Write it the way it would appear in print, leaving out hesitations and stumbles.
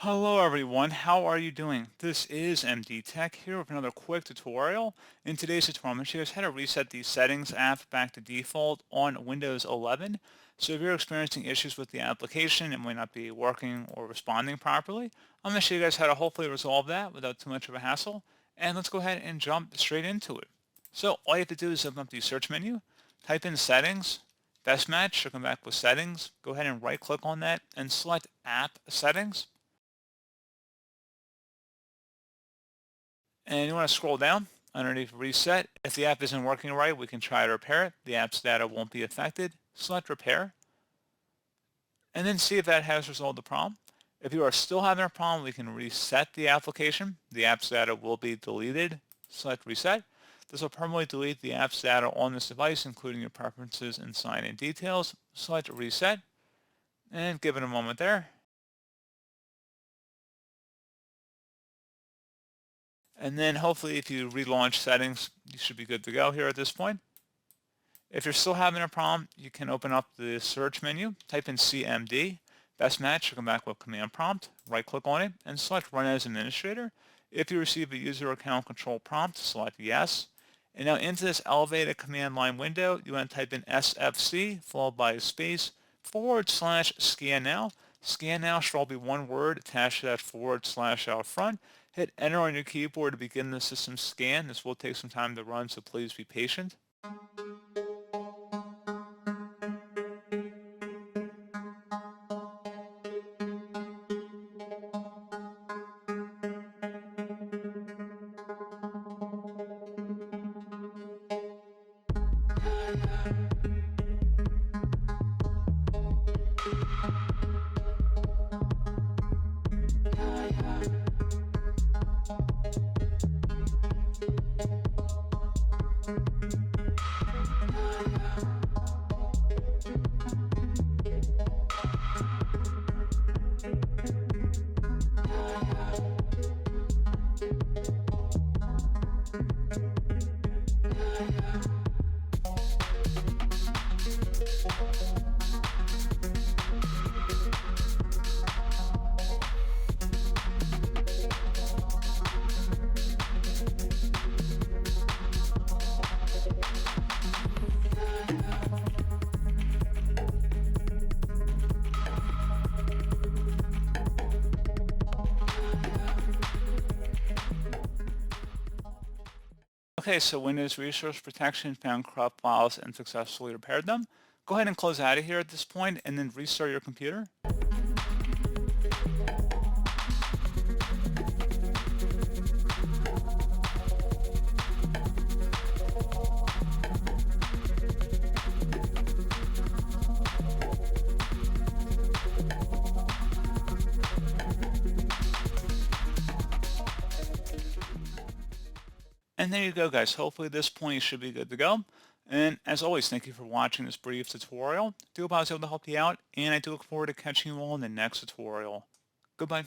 Hello everyone, how are you doing? This is MD Tech here with another quick tutorial. In today's tutorial, I'm going to show you guys how to reset the settings app back to default on Windows 11. So if you're experiencing issues with the application, it might not be working or responding properly, I'm going to show you guys how to hopefully resolve that without too much of a hassle. And let's go ahead and jump straight into it. So all you have to do is open up the search menu, type in settings, best match, so come back with settings, go ahead and right click on that and select app settings. And you want to scroll down underneath reset. If the app isn't working right, we can try to repair it. The app's data won't be affected. Select repair and then see if that has resolved the problem. If you are still having a problem, we can reset the application. The app's data will be deleted. Select reset. This will permanently delete the app's data on this device, including your preferences and sign-in details. Select reset and give it a moment there. And then hopefully if you relaunch settings, you should be good to go here at this point. If you're still having a problem, you can open up the search menu, type in CMD, best match, you'll come back with command prompt, right click on it, and select run as administrator. If you receive a user account control prompt, select yes. And now into this elevated command line window, you want to type in SFC followed by a space / scan now. Scan now should all be one word attached to that / out front. Hit enter on your keyboard to begin the system scan. This will take some time to run, so please be patient. Okay, so Windows Resource Protection found corrupt files and successfully repaired them. Go ahead and close out of here at this point and then restart your computer. And there you go, guys. Hopefully at this point you should be good to go. And as always, thank you for watching this brief tutorial. I do hope I was able to help you out, and I do look forward to catching you all in the next tutorial. Goodbye.